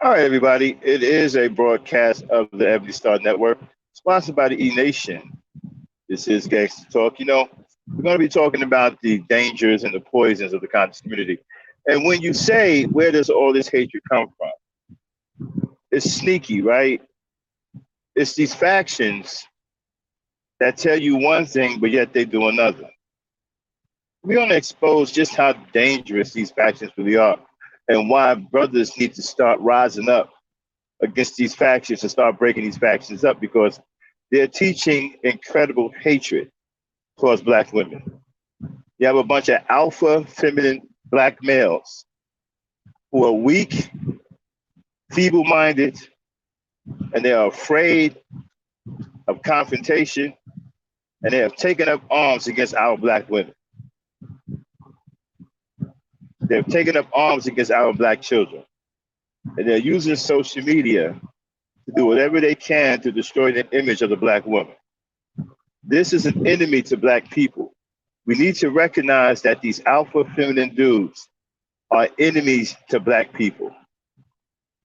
All right, everybody. It is a broadcast of the Ebony Star Network, sponsored by the E Nation. This is Gangsta Talk. We're going to be talking about the dangers and the poisons of the conscious community. And when you say, where does all this hatred come from? It's sneaky, right? It's these factions that tell you one thing, but yet they do another. We're going to expose just how dangerous these factions really are and why brothers need to start rising up against these factions and start breaking these factions up because they're teaching incredible hatred towards black women. You have a bunch of alpha feminine black males who are weak, feeble minded, and they are afraid of confrontation, and they have taken up arms against our black women. They've taken up arms against our black children. And they're using social media to do whatever they can to destroy the image of the black woman. This is an enemy to black people. We need to recognize that these alpha feminine dudes are enemies to black people.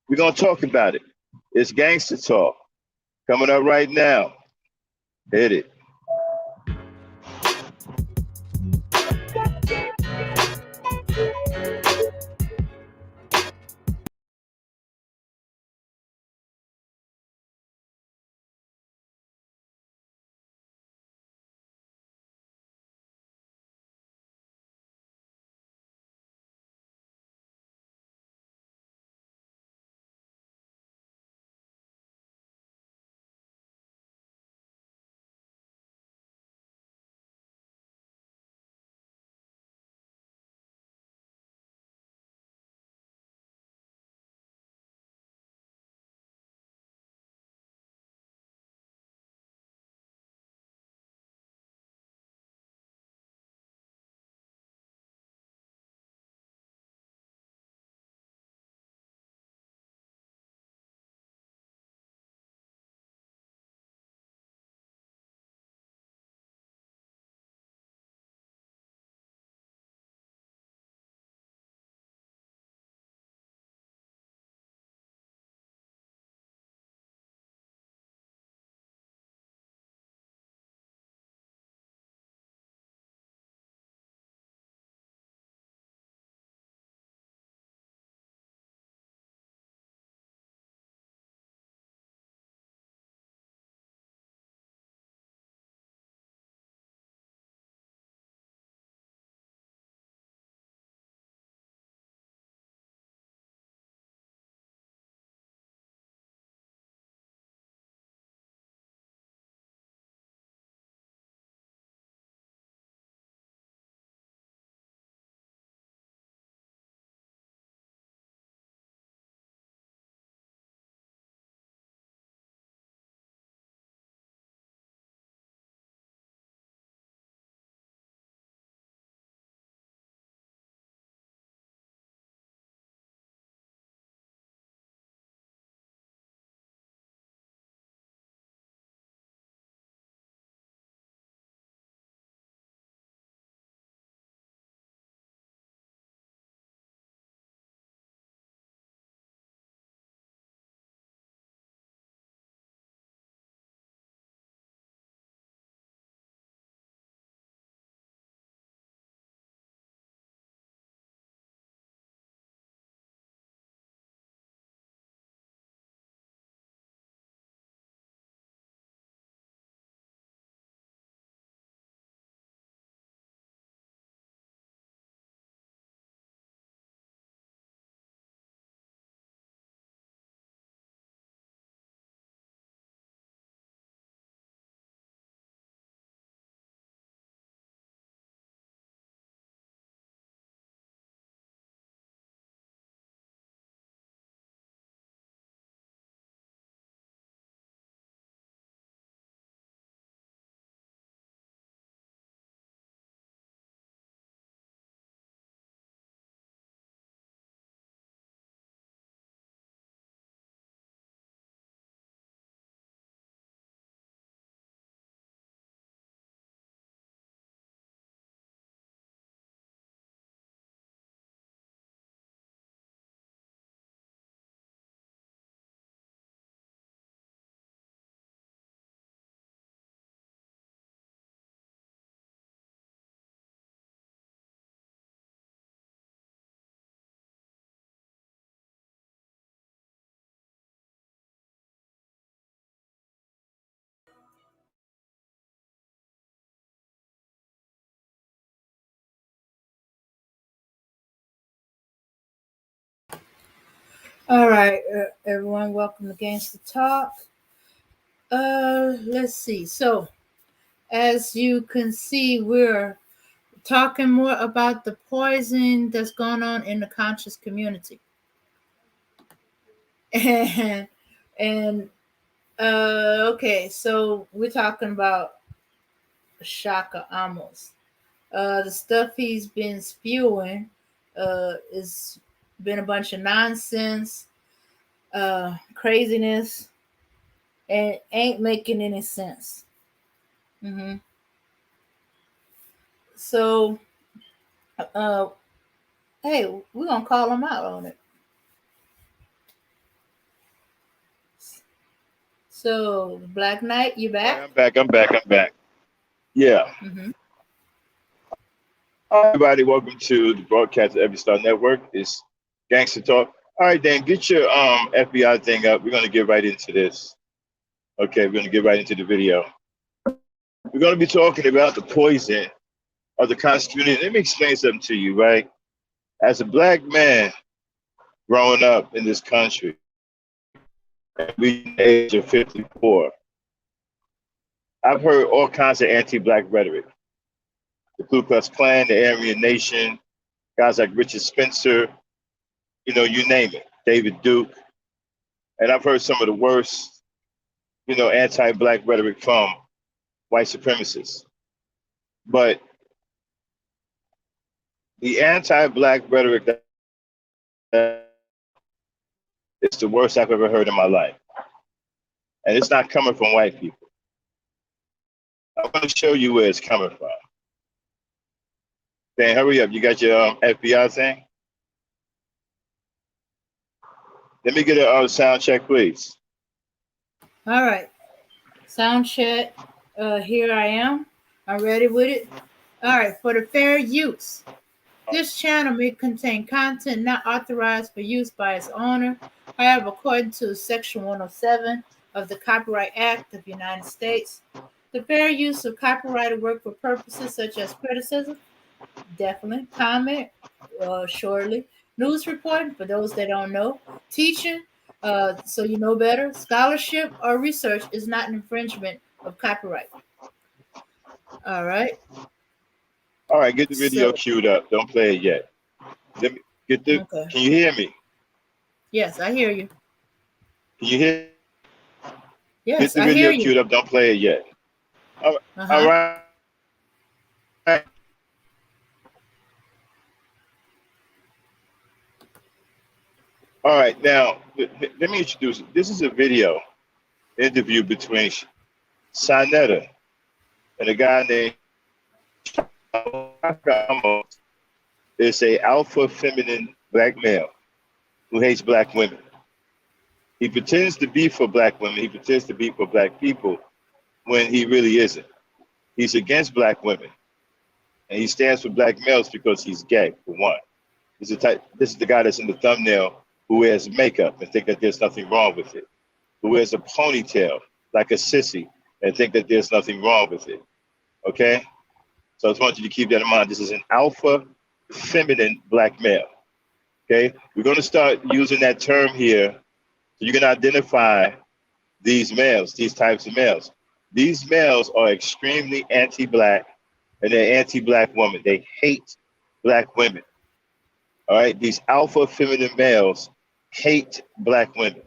We're going to talk about it. It's Gangsta Talk coming up right now. Hit it. All right, everyone, welcome to Gangsta Talk. Let's see. So, as you can see, we're talking more about the poison that's going on in the conscious community, and okay, so we're talking about Shaka Amos. The stuff he's been spewing, is been a bunch of nonsense, craziness, and ain't making any sense. hmm So, uh, hey, we're gonna call him out on it. So, Black Knight, you All right, back? I'm back. Yeah. Mm-hmm. All right, everybody, welcome to the broadcast of Every Star Network. It's Gangster Talk. All right, Dan, get your FBI thing up. We're gonna get right into this. Okay, we're gonna get right into the video. We're gonna be talking about the poison of the conscious community. Let me explain something to you, right? As a black man growing up in this country, reaching the age of 54, I've heard all kinds of anti-black rhetoric. The Ku Klux Klan, the Aryan Nation, guys like Richard Spencer, you name it, David Duke. And I've heard some of the worst, anti-black rhetoric from white supremacists. But the anti-black rhetoric that is the worst I've ever heard in my life. And it's not coming from white people. I'm going to show you where it's coming from. Dan, hurry up. You got your FBI thing? Let me get a sound check, please. All right, sound check. Here I am. I'm ready with it. All right, for the fair use. This channel may contain content not authorized for use by its owner. However, according to Section 107 of the Copyright Act of the United States, the fair use of copyrighted work for purposes such as criticism, definitely, comment, shortly, news reporting, for those that don't know, teaching, so you know better, scholarship, or research is not an infringement of copyright. All right. All right, get the video So, queued up. Don't play it yet. Let me get the. okay. Can you hear me? Yes, I hear you. Can you hear? Get Yes, the I hear video you. queued up. Don't play it yet. All Uh-huh. right. All right. Now, let me introduce it. This is a video interview between Sinetta and a guy named Amos. Is a alpha feminine black male who hates black women. He pretends to be for black women. He pretends to be for black people when he really isn't. He's against black women. And he stands for black males because he's gay, for one. This is the guy that's in the thumbnail who wears makeup and think that there's nothing wrong with it. Who wears a ponytail like a sissy and think that there's nothing wrong with it. Okay? So I just want you to keep that in mind. This is an alpha feminine black male. Okay? We're going to start using that term here so you can identify these males, these types of males. These males are extremely anti-black and they're anti-black women. They hate black women. All right? These alpha feminine males hate black women.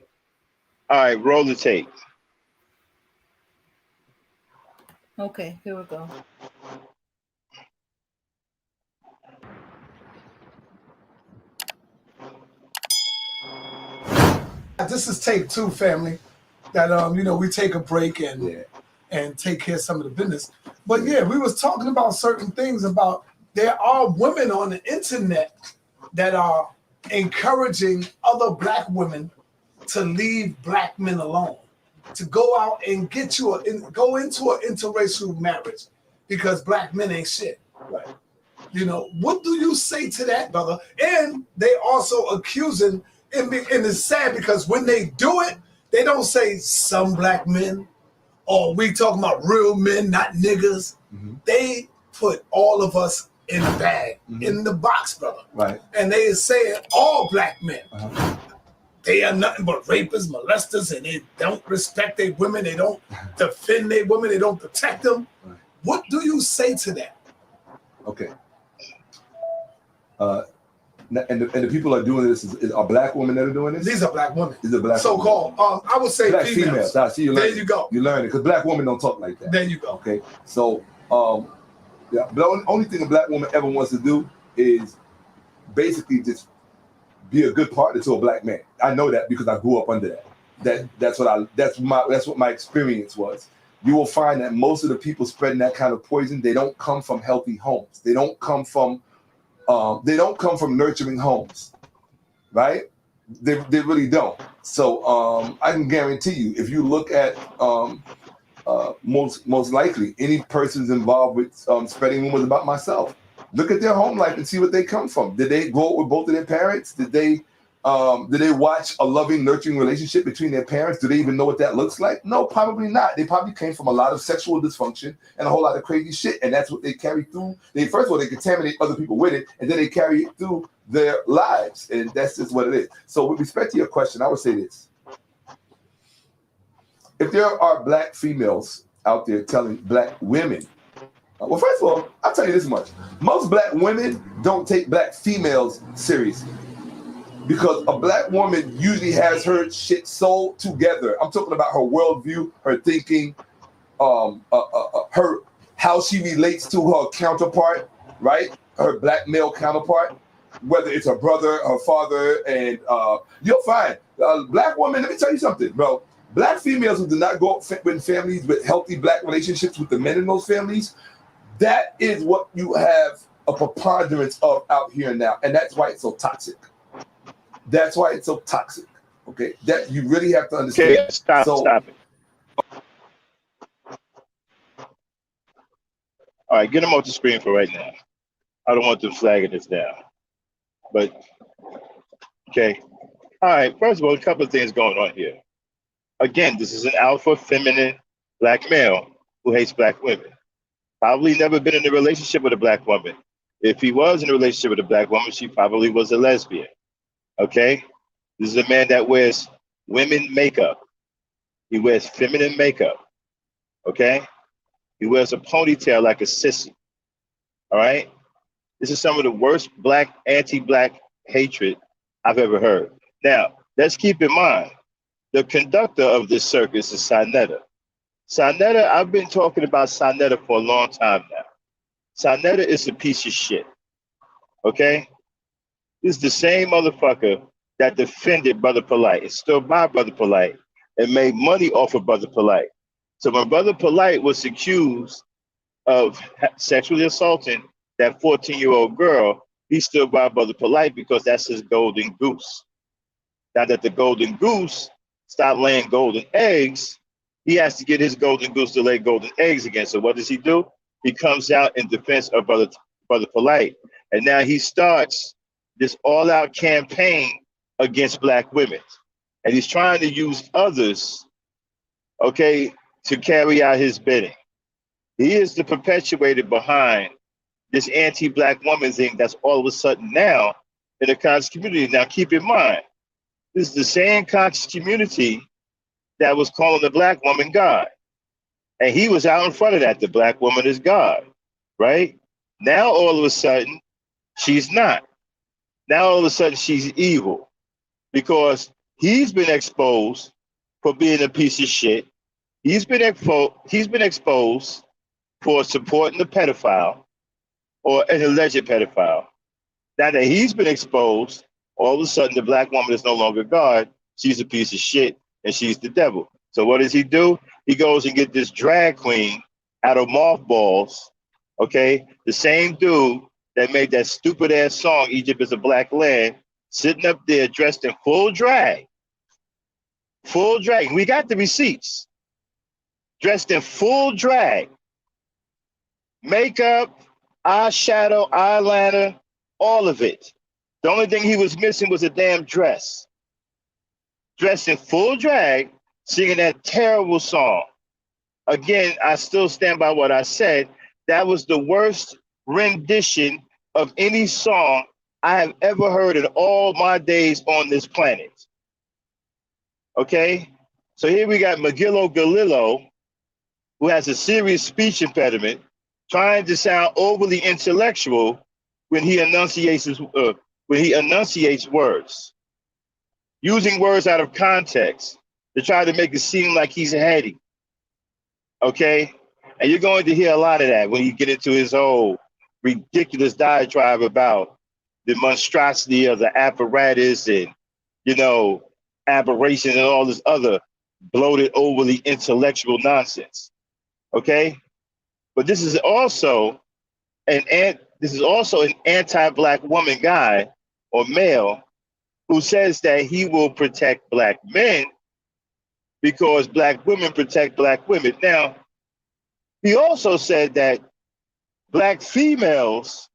All right, roll the tape. Okay, here we go. This is take two, family. That we take a break and take care of some of the business. But yeah, we was talking about certain things about there are women on the internet that are encouraging other black women to leave black men alone, to go out and go into an interracial marriage because black men ain't shit. Right. What do you say to that, brother? And they also accusing, and it's sad because when they do it, they don't say some black men, or we talking about real men, not niggas. Mm-hmm. They put all of us in a bag, in the box, brother. Right. And they is saying all black men. Uh-huh. they are nothing but rapists, molesters, and they don't respect their women. They don't defend their women. They don't protect them. Right. What do you say to that? Okay. And the people are doing this are black women that are doing this? These are black women. These are black so-called. I would say black females. I see you learn. There you go. You learn it because black women don't talk like that. There you go. Okay. So yeah, the only thing a black woman ever wants to do is basically just be a good partner to a black man. I know that because I grew up under that. That's what my experience was. You will find that most of the people spreading that kind of poison, they don't come from healthy homes. They don't come from nurturing homes, right? They really don't. So I can guarantee you, if you look at most likely any persons involved with spreading rumors about myself, look at their home life and see what they come from. Did they grow up with both of their parents? Did they watch a loving, nurturing relationship between their parents? Do they even know what that looks like? No, probably not. They probably came from a lot of sexual dysfunction and a whole lot of crazy shit, and that's what they carry through. First of all, they contaminate other people with it, and then they carry it through their lives, and that's just what it is. So with respect to your question, I would say this. If there are black females out there telling black women, well, first of all, I'll tell you this much. Most black women don't take black females seriously. Because a black woman usually has her shit so together. I'm talking about her worldview, her thinking, her how she relates to her counterpart, right? Her black male counterpart, whether it's her brother, her father, and you'll find black women. Let me tell you something, bro. Black females who do not go up with families with healthy black relationships with the men in those families, that is what you have a preponderance of out here now, and that's why it's so toxic. That's why it's so toxic. Okay, that you really have to understand. Okay, stop it. All right, get them off the screen for right now. I don't want them flagging this down. But okay, all right. First of all, a couple of things going on here. Again, this is an alpha, feminine black male who hates black women. Probably never been in a relationship with a black woman. If he was in a relationship with a black woman, she probably was a lesbian. Okay, this is a man that wears women makeup. He wears feminine makeup. Okay, he wears a ponytail like a sissy. All right, this is some of the worst black, anti-black hatred I've ever heard. Now, let's keep in mind, the conductor of this circus is Sonetta. Sonetta, I've been talking about Sonetta for a long time now. Sonetta is a piece of shit. Okay. This is the same motherfucker that defended Brother Polite and stood by Brother Polite and made money off of Brother Polite. So when Brother Polite was accused of sexually assaulting that 14-year-old girl, he stood by Brother Polite because that's his golden goose. Now that the golden goose stopped laying golden eggs, he has to get his golden goose to lay golden eggs again. So what does he do? He comes out in defense of Brother Polite. And now he starts this all-out campaign against black women. And he's trying to use others, okay, to carry out his bidding. He is the perpetuator behind this anti-black woman thing that's all of a sudden now in the conscious community. Now keep in mind, this is the same conscious community that was calling the black woman God. And he was out in front of that. The black woman is God, right? Now all of a sudden, she's not. Now all of a sudden she's evil because he's been exposed for being a piece of shit. He's been exposed for supporting a pedophile or an alleged pedophile. Now that he's been exposed, all of a sudden the black woman is no longer God. She's a piece of shit and she's the devil. So what does he do? He goes and get this drag queen out of mothballs, okay? The same dude that made that stupid ass song, Egypt is a Black Land, sitting up there dressed in full drag. Full drag. We got the receipts. Dressed in full drag. Makeup, eyeshadow, eyeliner, all of it. The only thing he was missing was a damn dress. Dressed in full drag, singing that terrible song. Again, I still stand by what I said. That was the worst rendition of any song I have ever heard in all my days on this planet. Okay? So here we got Magillo Galillo, who has a serious speech impediment, trying to sound overly intellectual when he enunciates words, using words out of context to try to make it seem like he's heady. Okay? And you're going to hear a lot of that when you get into his whole ridiculous diatribe about the monstrosity of the apparatus and, you know, aberration and all this other bloated, overly intellectual nonsense. Okay? But this is also an anti-black woman guy or male who says that he will protect black men because black women protect black women. Now, he also said that black females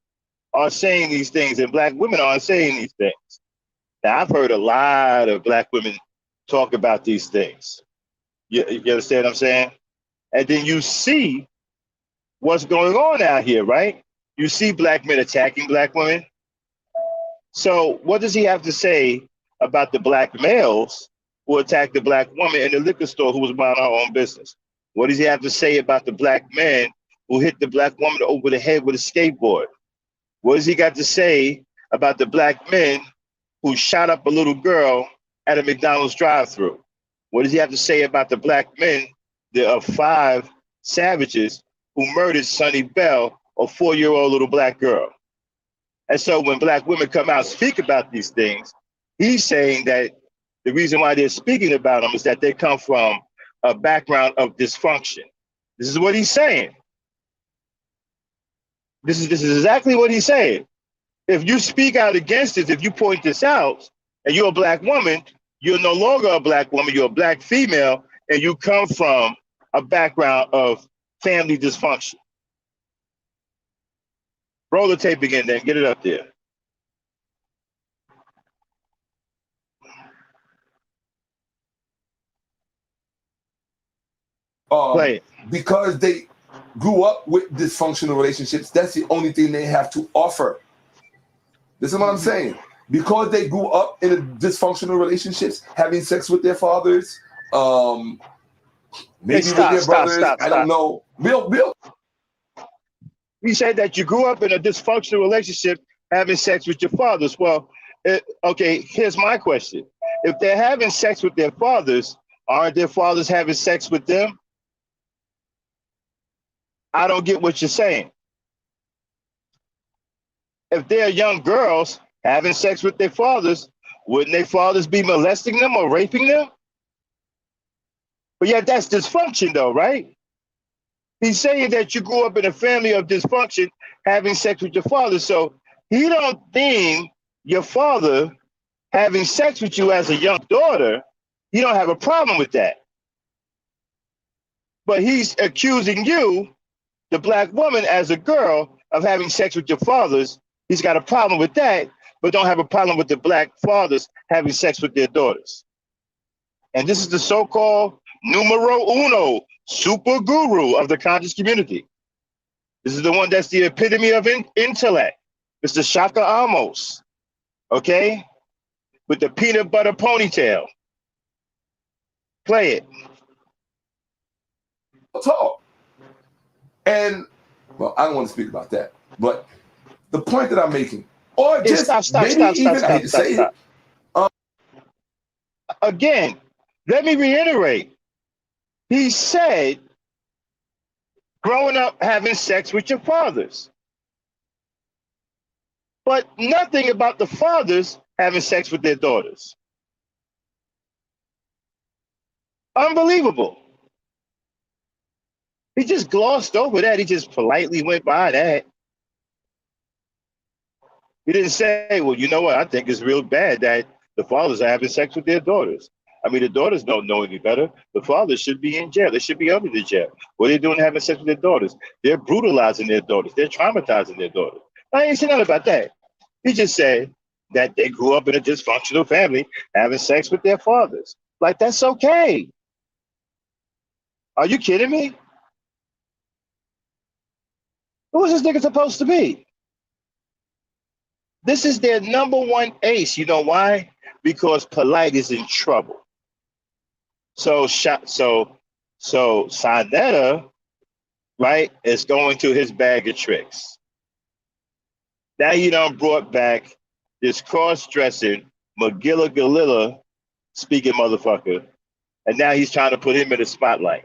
are saying these things and black women aren't saying these things. Now, I've heard a lot of black women talk about these things. You understand what I'm saying? And then you see what's going on out here, right? You see black men attacking black women. So what does he have to say about the black males who attacked the black woman in the liquor store who was minding her own business? What does he have to say about the black man who hit the black woman over the head with a skateboard? What has he got to say about the black men who shot up a little girl at a McDonald's drive-thru? What does he have to say about the black men, the 5 savages who murdered Sonny Bell, a 4-year-old little black girl? And so when black women come out and speak about these things, he's saying that the reason why they're speaking about them is that they come from a background of dysfunction. This is what he's saying. This is exactly what he's saying. If you speak out against this, if you point this out, and you're a black woman, you're no longer a black woman, you're a black female, and you come from a background of family dysfunction. Roll the tape again, then get it up there. Play it. Because they grew up with dysfunctional relationships, that's the only thing they have to offer. This is what I'm saying. Because they grew up in a dysfunctional relationships, having sex with their fathers, maybe with their brothers. I don't know. Bill. He said that you grew up in a dysfunctional relationship, having sex with your fathers. Well, okay, here's my question. If they're having sex with their fathers, aren't their fathers having sex with them? I don't get what you're saying. If they're young girls having sex with their fathers, wouldn't their fathers be molesting them or raping them? But yet that's dysfunction though, right? He's saying that you grew up in a family of dysfunction having sex with your father. So he don't deem your father having sex with you as a young daughter, he don't have a problem with that. But he's accusing you, the black woman, as a girl of having sex with your fathers. He's got a problem with that, but don't have a problem with the black fathers having sex with their daughters. And this is the so-called numero uno, super guru of the conscious community. This is the one that's the epitome of intellect, Mr. Shaka Amos, okay? With the peanut butter ponytail. Play it. Talk. And, well, I don't want to speak about that, but the point that I'm making, or just stop. Again, let me reiterate. He said, growing up having sex with your fathers. But nothing about the fathers having sex with their daughters. Unbelievable. He just glossed over that. He just politely went by that. He didn't say, well, you know what? I think it's real bad that the fathers are having sex with their daughters. I mean, the daughters don't know any better. The fathers should be in jail. They should be under the jail. What are they doing having sex with their daughters? They're brutalizing their daughters. They're traumatizing their daughters. I ain't saying nothing about that. He just said that they grew up in a dysfunctional family having sex with their fathers. Like, that's okay. Are you kidding me? Who is this nigga supposed to be? This is their number one ace. You know why? Because Polite is in trouble. So Sinetta, right, is going to his bag of tricks. Now you done brought back this cross-dressing Magilla Galilla speaking motherfucker, and now he's trying to put him in the spotlight.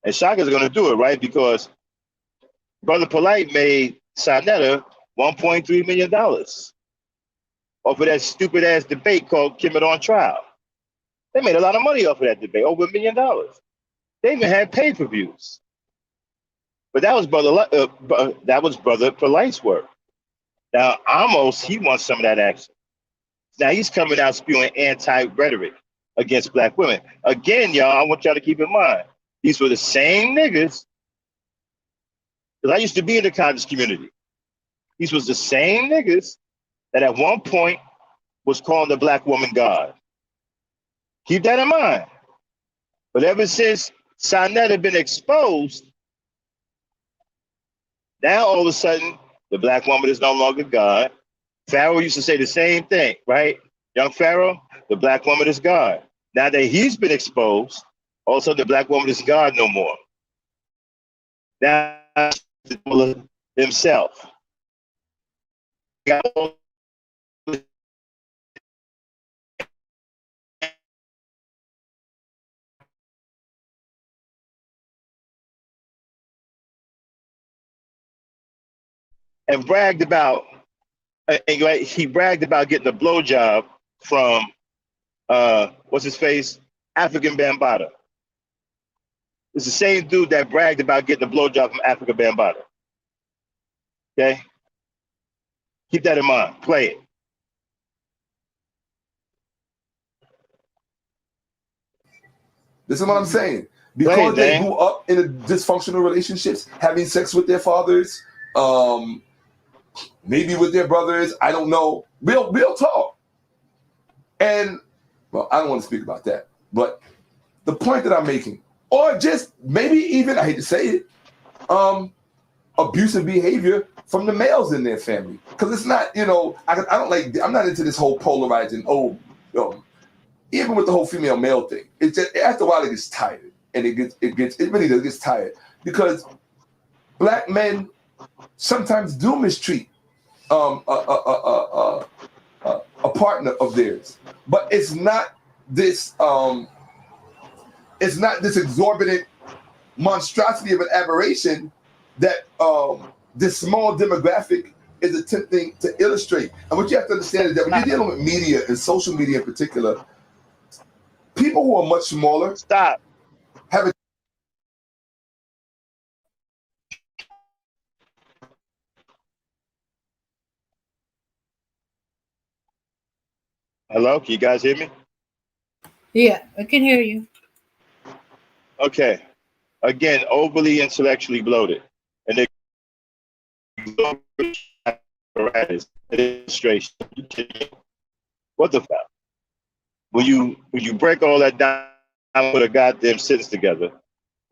And Shaka's going to do it, right? Because Brother Polite made Sinetta $1.3 million off of that stupid ass debate called Kim It On Trial. They made a lot of money off of that debate, over $1 million. They even had pay-per-views. But that was Brother Polite's work. Now Amos, he wants some of that action. Now he's coming out spewing anti-rhetoric against black women. Again, y'all, I want y'all to keep in mind, these were the same niggas. Because I used to be in the conscious community. These was the same niggas that at one point was calling the black woman God. Keep that in mind. But ever since Sinetta had been exposed, now all of a sudden, the black woman is no longer God. Pharaoh used to say the same thing, right? Young Pharaoh, the black woman is God. Now that he's been exposed, also the black woman is God no more. Now himself. And bragged about, he bragged about getting a blowjob from, what's his face? African Bambaataa. It's the same dude that bragged about getting a blowjob from African Bambaataa. Okay? Keep that in mind. Play it. This is what I'm saying. Because they grew up in a dysfunctional relationships, having sex with their fathers, maybe with their brothers, I don't know. Real talk. And, well, I don't want to speak about that. But the point that I'm making, or just maybe even, I hate to say it, abusive behavior from the males in their family. Because it's not, I don't like, I'm not into this whole polarizing, even with the whole female male thing. It's just, after a while it gets tired. And it really does get tired. Because black men sometimes do mistreat a partner of theirs. But it's not this exorbitant monstrosity of an aberration that this small demographic is attempting to illustrate. And what you have to understand is that when you're dealing with media and social media in particular, people who are much smaller have a Hello, can you guys hear me? Yeah, I can hear you. Okay. Again, overly intellectually bloated. And they illustration. What the fuck? When you break all that down, put a goddamn sentence together,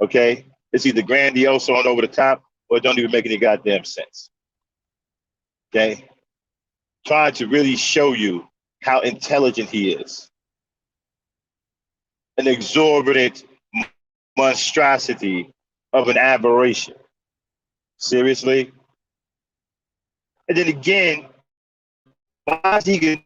okay? It's either grandiose on over the top or it don't even make any goddamn sense. Okay? Trying to really show you how intelligent he is. An exorbitant monstrosity of an aberration. Seriously? And then again, why is he getting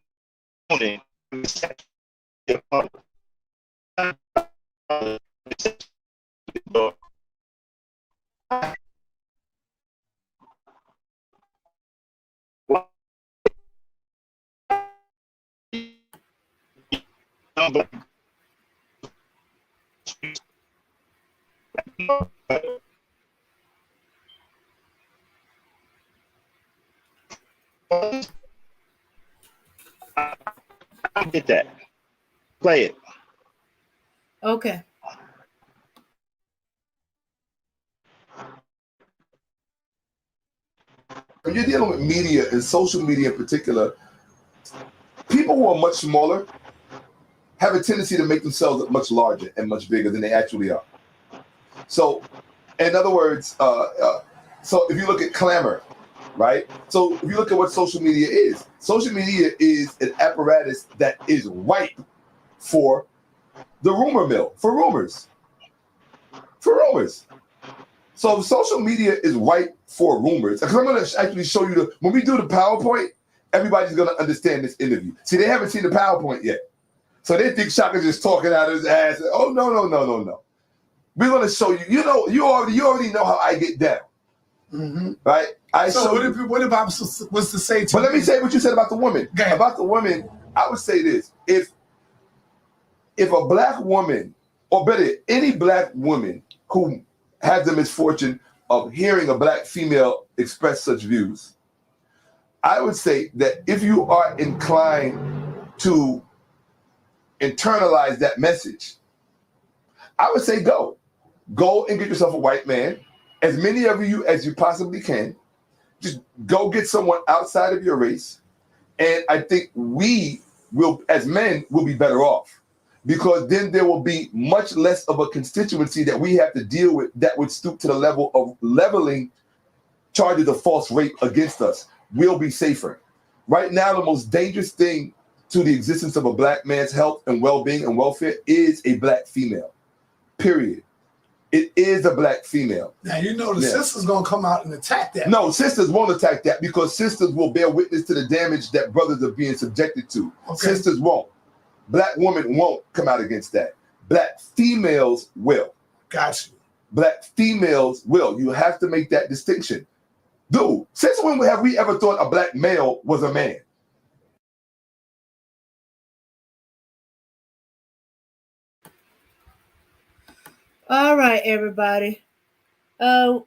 I get that. Play it. Okay. When you're dealing with media and social media in particular, people who are much smaller have a tendency to make themselves look much larger and much bigger than they actually are. So, in other words, so if you look at clamor, right? So if you look at what social media is an apparatus that is ripe for the rumor mill for rumors. For rumors. So social media is ripe for rumors. Because I'm going to actually show you when we do the PowerPoint, everybody's going to understand this interview. See, they haven't seen the PowerPoint yet. So they think Shaka's just talking out of his ass. Oh, no. We're going to show you. You know, you already know how I get down. Mm-hmm. Right? So what if I was to say to But let me say what you said about the woman. Okay. About the woman, I would say this. If a black woman, or better, any black woman who has the misfortune of hearing a black female express such views, I would say that if you are inclined to internalize that message, I would say go and get yourself a white man, as many of you as you possibly can. Just go get someone outside of your race, and I think we will, as men, will be better off, because then there will be much less of a constituency that we have to deal with that would stoop to the level of leveling charges of false rape against us. We'll be safer. Right now, the most dangerous thing to the existence of a black man's health and well-being and welfare is a black female. Period. It is a black female. Now, you know the sisters going to come out and attack that. No, sisters won't attack that, because sisters will bear witness to the damage that brothers are being subjected to. Okay. Sisters won't. Black women won't come out against that. Black females will. Got you. Black females will. You have to make that distinction. Dude, since when have we ever thought a black male was a man? All right, everybody. We're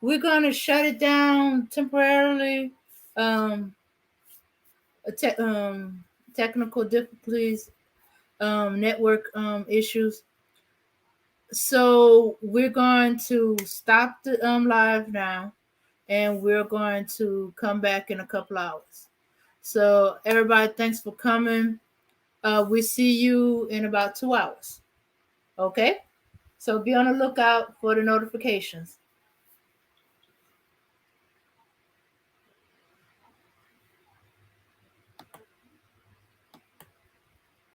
going to shut it down temporarily. Technical difficulties, network issues. So we're going to stop the live now, and we're going to come back in a couple hours. So everybody, thanks for coming. We see you in about 2 hours. Okay? So be on the lookout for the notifications.